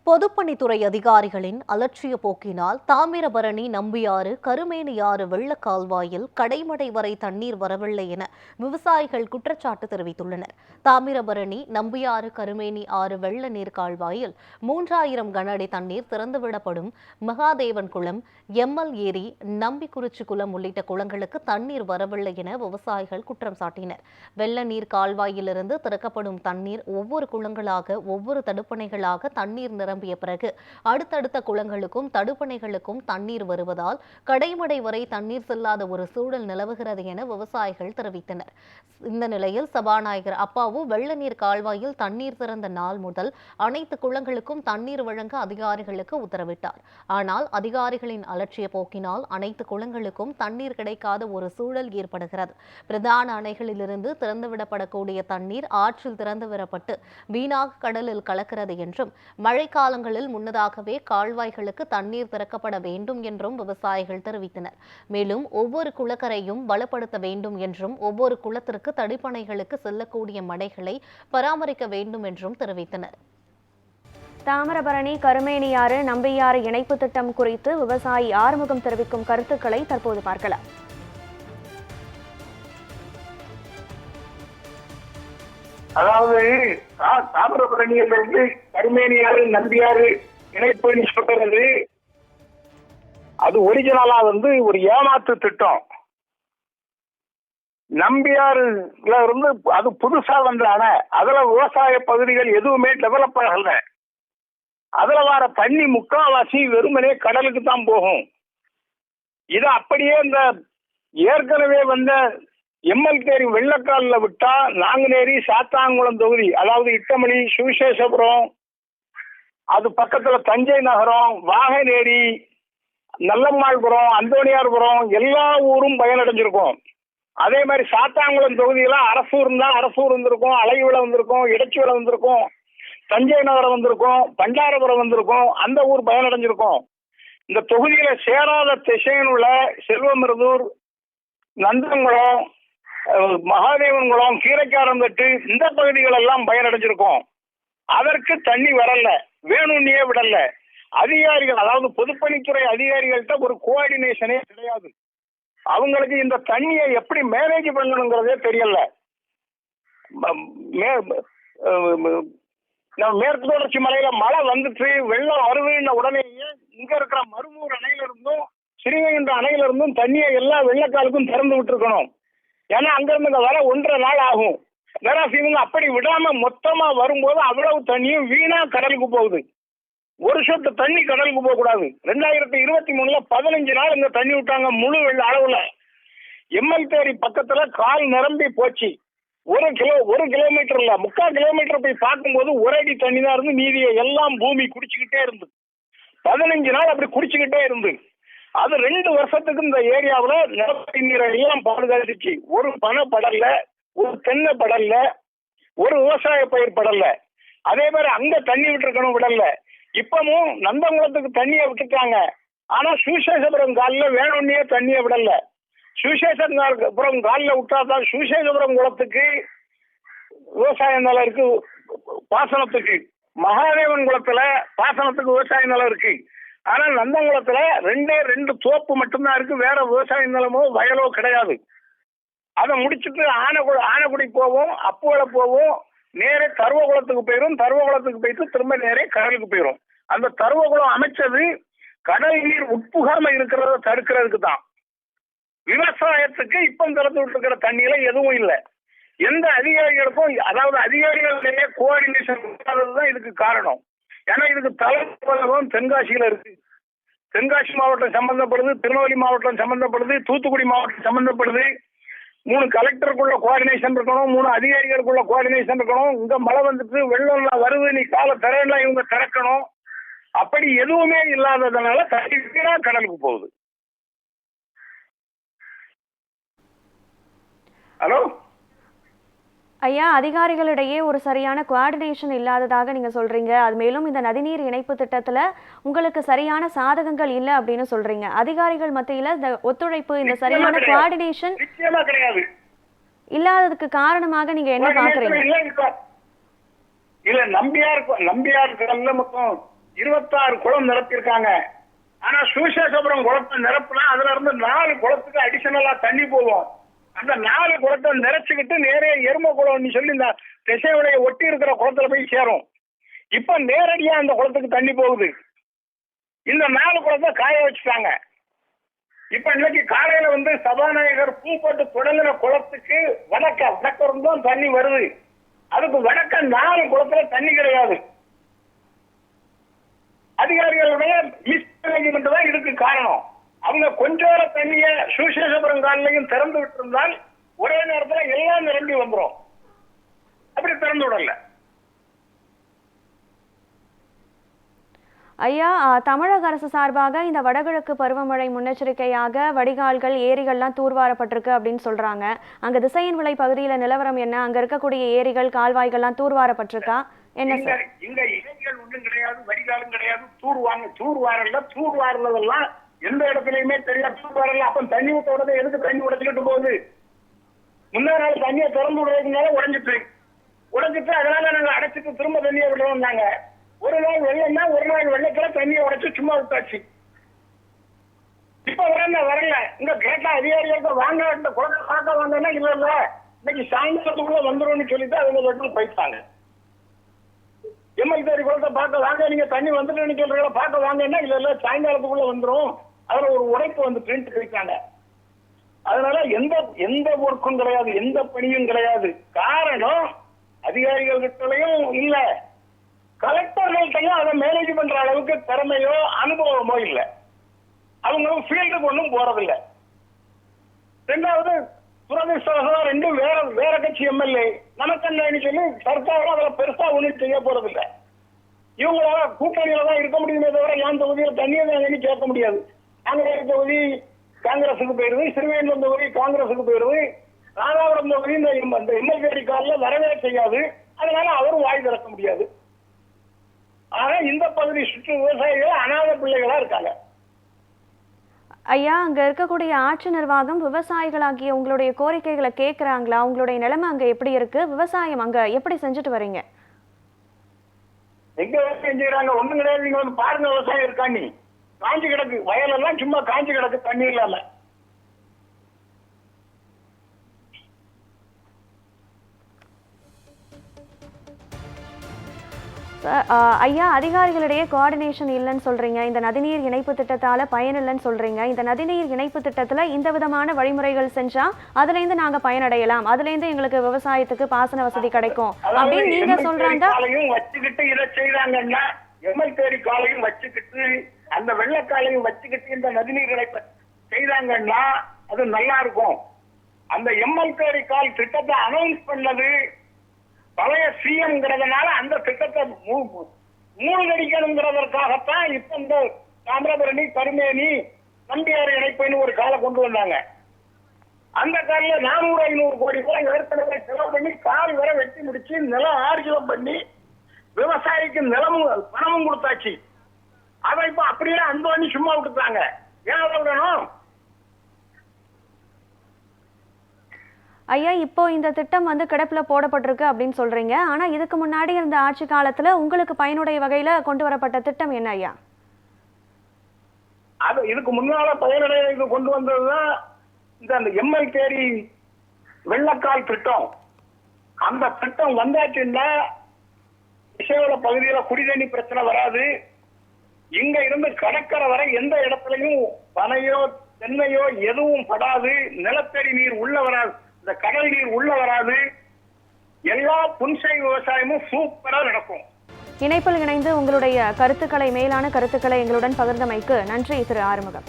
பொதுப்பணித்துறை அதிகாரிகளின் அலட்சிய போக்கினால் தாமிரபரணி நம்பியாறு கருமேனியாறு வெள்ளக் கால்வாயில் கடைமடை வரை தண்ணீர் வரவில்லை என விவசாயிகள் குற்றச்சாட்டு தெரிவித்துள்ளனர். தாமிரபரணி நம்பியாறு கருமேனி ஆறு வெள்ள நீர் கால்வாயில் 3000 கன அடி தண்ணீர் திறந்துவிடப்படும். மகாதேவன் குளம், எம்எல் ஏரி, நம்பிக்குறிச்சி குளம் உள்ளிட்ட குளங்களுக்கு தண்ணீர் வரவில்லை என விவசாயிகள் குற்றம் சாட்டினர். வெள்ள நீர் கால்வாயிலிருந்து திறக்கப்படும் தண்ணீர் ஒவ்வொரு குளங்களாக ஒவ்வொரு தடுப்பணைகளாக தண்ணீர் நிரம்பிய பிறகு அடுத்தடுத்த குளங்களுக்கும் தடுப்பணைகளுக்கும் தண்ணீர் வருவதால் கடைமடை வரை தண்ணீர் செல்லாத ஒரு சூழல் நிலவுகிறது என விவசாயிகள் தெரிவித்தனர். இந்த நிலையில் சபாநாயகர் அப்பாவு வெள்ள நீர் கால்வாயில் தண்ணீர் திறந்த நாள் முதல் அனைத்து குளங்களுக்கும் தண்ணீர் வழங்க அதிகாரிகளுக்கு உத்தரவிட்டார். ஆனால் அதிகாரிகளின் அலட்சிய போக்கினால் அனைத்து குளங்களுக்கும் தண்ணீர் கிடைக்காத ஒரு சூழல் ஏற்படுகிறது. பிரதான அணைகளிலிருந்து திறந்துவிடப்படக்கூடிய தண்ணீர் ஆற்றில் திறந்துவிடப்பட்டு வீணாக கடலில் கலக்கிறது என்றும் மழைக்காலங்களில் முன்னதாகவே கால்வாய்களுக்கு தண்ணீர் திறக்கப்பட வேண்டும் என்றும் விவசாயிகள் தெரிவித்தனர். மேலும் ஒவ்வொரு குளக்கரையும் பலப்படுத்த வேண்டும் என்றும் ஒவ்வொரு குளத்திற்கு தடுப்பணைகளுக்கு செல்லக்கூடிய மடைகளை பராமரிக்க வேண்டும் என்றும் தெரிவித்தனர். தாமிரபரணி கருமேனியாறு நம்பியாறு இணைப்பு திட்டம் குறித்து விவசாயி ஆறுமுகம் தெரிவிக்கும் கருத்துக்களை தற்போது பார்க்கலாம். அதாவது தாமிரபரணியிலிருந்து கருமேனியாறு நம்பியாறு இணைப்பு சொல்றது அது ஒரிஜினலா ஒரு ஏமாற்று திட்டம். நம்பியாறுல இருந்து அது புதுசா வந்த அணை, அதுல விவசாய பகுதிகள் எதுவுமே டெவலப் ஆகல. அதுல வர தண்ணி முக்கால்வாசி வெறுமனே கடலுக்கு தான் போகும். இது அப்படியே இந்த ஏற்கனவே வந்த எம்எல்ஏரி வெள்ளக்காலில் விட்டா நாங்குநேரி சாத்தாங்குளம் தொகுதி, அதாவது இட்டமணி, சுவிசேஷபுரம், அது பக்கத்துல தஞ்சை நகரம், வாகனேரி, நல்லம்மாள்புரம், அந்தோணியார்புரம் எல்லா ஊரும் பயனடைஞ்சிருக்கும். அதே மாதிரி சாத்தாங்குளம் தொகுதியில அரசூர் தான் அரசூர் வந்திருக்கும், அலைவிளை வந்திருக்கும், இடைச்சிவிளை வந்திருக்கும், தஞ்சை நகரம் வந்திருக்கும், பண்டாரபுரம் வந்திருக்கும், அந்த ஊர் பயனடைஞ்சிருக்கும். இந்த தொகுதியில சேராத திசையனுள்ள செல்வமிருதூர், நந்தங்குளம், மகாதேவன் குளம், கீரைக்காரம்பட்டு இந்த பகுதிகள் எல்லாம் பயனடைஞ்சிருக்கும். அதற்கு தண்ணி வரல, வேணும்னே விடல. அதிகாரிகள், அதாவது பொதுப்பணித்துறை அதிகாரிகள்கிட்ட ஒரு கோஆர்டினேஷனே கிடையாது. அவங்களுக்கு இந்த தண்ணியை எப்படி மேனேஜ் பண்ணணுங்கிறதே தெரியல. மேற்கு தொடர்ச்சி மலையில மழை வந்துட்டு வெள்ளம் வருதுன்ன உடனேயே இங்க இருக்கிற மருமூர் அணையில இருந்தும் ஸ்ரீவைகுண்ட அணையில இருந்தும் தண்ணியை எல்லா வெள்ளக்காலுக்கும் திறந்து விட்டுருக்கணும். ஏன்னா அங்கிருந்து இங்க வர 1.5 நாள் ஆகும். இவங்க அப்படி விடாம மொத்தமா வரும்போது அவ்வளவு தண்ணியும் வீணா கடலுக்கு போகுது. ஒரு சொட்டு தண்ணி கடலுக்கு போக கூடாது. 2023 15 நாள் இங்க தண்ணி விட்டாங்க முழு வெள்ள அளவுல. எம்எல்ஏரி பக்கத்துல கால் நிரம்பி போச்சு. 1 கிலோமீட்டர் இல்ல 3/4 கிலோமீட்டர் போய் பார்க்கும்போது ஒரு அடி தண்ணி தான் இருந்து, மீதியை எல்லாம் பூமி குடிச்சுக்கிட்டே இருந்து 15 நாள் அப்படி குடிச்சுக்கிட்டே இருந்து. அது 2 வருஷத்துக்கு இந்த ஏரியாவுல நிலத்தடி நீரை எல்லாம் பாதுகாத்துச்சு. ஒரு பனை படல்ல, ஒரு தென்னை படல்ல, ஒரு விவசாய பயிர் படல்ல. அதே மாதிரி அங்க தண்ணி விட்டுருக்கணும், விடல. இப்பவும் நந்தங்குளத்துக்கு தண்ணியை விட்டுட்டாங்க. ஆனா சுவிசேஷபுரம் காலில் வேணும்னே தண்ணியை விடல. சுவிசேஷபுரம் காலில் விட்டாதான் சுவிசேஷபுரம் குளத்துக்கு விவசாய நிலம் இருக்கு, பாசனத்துக்கு. மகாதேவன் குளத்துல பாசனத்துக்கு விவசாய நிலம் இருக்கு. ஆனா நந்தங்குளத்துல 2 தோப்பு மட்டும்தான் இருக்கு, வேற விவசாய நிலமோ வயலோ கிடையாது. அதை முடிச்சுட்டு ஆனைக்குடி போவோம், அப்புவலை போவோம், நேரே தருவகுளத்துக்கு போயிடும். தருவகுளத்துக்கு போயிட்டு திரும்ப நேரே கடலுக்கு போயிடும். அந்த தருவகுளம் அமைச்சது கடல் நீர் உட்புகாம இருக்கிறத தடுக்கிறதுக்கு தான். விவசாயத்துக்கு இப்ப திறந்து விட்டுருக்கிற தண்ணியில எதுவும் இல்லை. எந்த அதிகாரிகளுக்கும், அதாவது அதிகாரிகளிடையே கோஆர்டினேஷன் இல்லாததுதான் இதுக்கு காரணம். ஏன்னா இதுக்கு தலைவகம் தென்காசியில இருக்கு. தென்காசி மாவட்டம் சம்பந்தப்படுது, திருநெல்வேலி மாவட்டம் சம்பந்தப்படுது, தூத்துக்குடி மாவட்டம் சம்பந்தப்படுது. 3 கலெக்டருக்குள்ள கோஆர்டினேஷன் இருக்கணும், 3 அதிகாரிகளுக்குள்ள கோஆர்டினேஷன் இருக்கணும். இங்க மழை வந்துட்டு வெள்ளம் வருது, நீ கால திறலாம், இவங்க திறக்கணும். அப்படி எதுவுமே இல்லாததுனால தண்ணீரா கடலுக்கு போகுது. ஹலோ ஐயா, அதிகாரிகளிடையே ஒரு சரியான கோஆர்டினேஷன் இல்லாததாக நீங்க சொல்றீங்க. அது மேலும் இந்த நதிநீர் இணைப்பு திட்டத்துல உங்களுக்கு சரியான சாதகங்கள் இல்லை அப்படின்னு சொல்றீங்க. அதிகாரிகள் மத்தியில இந்த ஒத்துழைப்பு, இந்த சரியான கோஆர்டினேஷன் இல்லாததுக்கு காரணமாக நீங்க என்ன பாக்குறீங்க? இல்ல நம்பியார் கடல்ல மொத்தம் 26 குளம் நிரப்பியிருக்காங்க. ஆனா சுசேஷபுரம் குளத்தை நிரப்புனா அதுல இருந்து 4 குளத்துக்கு அடிஷனலா தண்ணி போகும். அந்த 4 குளத்தை நிறைச்சுக்கிட்டு நேரே எரும குளம்னு சொல்லி இந்த திசையுடைய ஒட்டி இருக்கிற குளத்துல போய் சேரும். இப்ப நேரடியா அந்த குளத்துக்கு தண்ணி போகுது. இந்த 4 குளத்தை காய வச்சுட்டாங்க. இப்ப இன்னைக்கு காலையில சபாநாயகர் பூ போட்டு தொடங்கின குளத்துக்கு வடக்க இருந்தும் தண்ணி வருது. அதுக்கு வடக்க 4 குளத்துல தண்ணி கிடையாது. அதிகாரிகளுடைய மிஸ்மேனேஜ்மெண்ட் தான் இதுக்கு காரணம். அவங்க கொஞ்சோட தண்ணிய சுசேஷபுரம் காலையும் திறந்து விட்டு இருந்தால் ஒரே நேரத்துல எல்லாம் நிரம்பி வந்துடும். அப்படி திறந்து விடல. ஐயா, தமிழக அரசு சார்பாக இந்த வடகிழக்கு பருவமழை முன்னெச்சரிக்கையாக வடிகால்கள் ஏரிகள்லாம் தூர்வாரப்பட்டிருக்கு அப்படின்னு சொல்றாங்க. அங்க திசையன் விளை பகுதியில நிலவரம் என்ன? அங்க இருக்கக்கூடிய ஏரிகள் கால்வாய்கள்லாம் தூர்வாரப்பட்டிருக்கா? என்ன சார்? இங்க ஏரிகள் ஒன்றும் கிடையாது, வடிகாலும் கிடையாது. தூர்வாரலாம் எந்த இடத்துலயுமே தெரியாது. தூர்வாரல அப்ப தண்ணி ஊத்த உடனே எதுக்கு தண்ணி உடைச்சுக்கிட்டு போகுது? முந்தா நாள் தண்ணியை திறந்து விடுறதுனால உடைஞ்சிட்டு அதனால நாங்க அடைச்சிட்டு திரும்ப தண்ணியை விடுறோம். நாங்க ஒரு நாள் வெள்ளம்னா ஒரு நாள் வெள்ளத்துல தண்ணியை உடைச்சு சும்மா விட்டாச்சு. இப்ப வரல. இங்க கேட்டா அதிகாரிகளுக்கு வாங்க இந்த குழந்தை பார்க்க வாங்கன்னா இல்ல இன்னைக்கு சாயங்காலத்துக்குள்ள வந்துடும் சொல்லிட்டு அவங்க போயிட்டாங்க. எம்எல்ஏ குளத்தை பார்க்க வாங்க, நீங்க தண்ணி வந்துட்டு சொல்றீங்களா பார்க்க வாங்கன்னா இல்ல சாயங்காலத்துக்குள்ள வந்துடும். அதுல ஒரு உடைப்பு பிரிண்ட் போயிட்டாங்க. அதனால எந்த ஒர்க்கும் கிடையாது, எந்த பணியும் கிடையாது. காரணம் அதிகாரிகள் கிட்டயும் இல்ல, கலெக்டர்கள்ட்டையும் அதை மேனேஜ் பண்ற அளவுக்கு திறமையோ அனுபவமோ இல்லை. அவங்களும் ஃபீல்டுக்கு ஒன்றும் போறதில்லை. ரெண்டாவது துரதிருஷ்டவசமா ரெண்டும் வேற கட்சி எம்எல்ஏ நமக்கு என்னன்னு சொல்லி சர்க்காரும் அதுல பெருசா ஒன்றும் செய்ய போறதில்லை. இவங்களால கூட்டணியில தான் இருக்க முடியுமே தவிர என் தொகுதியில தண்ணியை தான் கேட்க முடியாது. காங்கிரஸ் தொகுதி காங்கிரஸுக்கு போயிருது, சிறுவேந்தம் தொகுதி காங்கிரஸுக்கு போயிருது, ராதாபுரம் தொகுதி இந்த எம்எல்ஏ காலில் வரவே செய்யாது. அதனால அவரும் வாய் திறக்க முடியாது. ஆனா இந்த பகுதி சுற்று விவசாயிகள் அநாத பிள்ளைகளா இருக்காங்க. ஐயா, அங்க இருக்கக்கூடிய ஆட்சி நிர்வாகம் விவசாயிகளாகிய உங்களுடைய கோரிக்கைகளை கேட்கறாங்களா? உங்களுடைய நிலைமை அங்க எப்படி இருக்கு? விவசாயம் அங்க எப்படி செஞ்சுட்டு வரீங்க? எங்க விவசாயம் செய்யறாங்க? ஒண்ணும் கிடையாது. நீங்க பாருங்க, விவசாயம் இருக்கா? நீ காஞ்சி கிடக்கு, வயலெல்லாம் சும்மா காஞ்சி கிடக்கு தண்ணி இல்லாம. ஐயா, அதிகாரிகளிடையே கோஆர்டினேஷன் இல்லைன்னு சொல்றீங்க. இந்த நதிநீர் இணைப்பு திட்டத்தால பயனில்லைன்னு சொல்றீங்க. இந்த நதிநீர் இணைப்பு திட்டத்துல இந்த விதமான வழிமுறைகள் செஞ்சா அதுல இருந்து நாங்க பயனடையலாம், அதுல இருந்து எங்களுக்கு விவசாயத்துக்கு பாசன வசதி கிடைக்கும் அப்படின்னு நீங்க சொல்றாங்க. வச்சுக்கிட்டு இதை செய்யறாங்கன்னா எம்எல்ஏ காலையும் வச்சுக்கிட்டு அந்த வெள்ளக்காலையும் வச்சுக்கிட்டு இந்த நதிநீர் இணைப்பை செய்தாங்கன்னா அது நல்லா இருக்கும். அந்த எம்எல்ஏ கால் திட்டத்தை அனௌன்ஸ் பண்ணது பழைய சிஎம்ங்கிறதுனால அந்த திட்டத்தை மூழ்கடிக்கணுங்கிறதற்காகத்தான் இப்ப இந்த தாமிரபரணி கருமேனி நம்பியாறு இணைப்புன்னு ஒரு காலை கொண்டு வந்தாங்க. அந்த காலில் 400-500 கோடி ரூபாய் ஏற்கனவே செலவு பண்ணி கால் வரை வெட்டி முடிச்சு நிலம் ஆர்ஜிதம் பண்ணி விவசாயிக்கு நிலமும் பணமும் கொடுத்தாச்சு. அதை இப்ப அப்படியே அந்த பண்ணி சும்மா விட்டுட்டாங்க. ஏன் விடணும்? ஐயா, இப்போ இந்த திட்டம் கிடப்புல போடப்பட்டிருக்கு அப்படின்னு சொல்றீங்க. ஆனா இதுக்கு முன்னாடி இருந்த ஆட்சி காலத்துல உங்களுக்கு பயனுடைய வகையில கொண்டு வரப்பட்ட திட்டம் என்ன ஐயா? அது இதுக்கு முன்னால பயனுடைய இது கொண்டு வந்ததுதான் இந்த எம்எல்ஏ வெள்ளக்கால் திட்டம். அந்த திட்டம் வந்தாச்சுன்னா விஷயோட பகுதியில குடிதண்ணி பிரச்சனை வராது. இங்க இருந்து கடற்கரை வரை எந்த இடத்துலயும் பனையோ தென்னையோ எதுவும் படாது. நிலத்தடி நீர் உள்ள வராது, இந்த கடல் நீர் உள்ள வராது. எல்லா புன்செய் விவசாயமும் சூப்பரா நடக்கும். இணைப்பில் இணைந்து உங்களுடைய கருத்துக்களை, மேலான கருத்துக்களை எங்களுடன் பகிர்ந்தமைக்கு நன்றி திரு ஆறுமுகம்.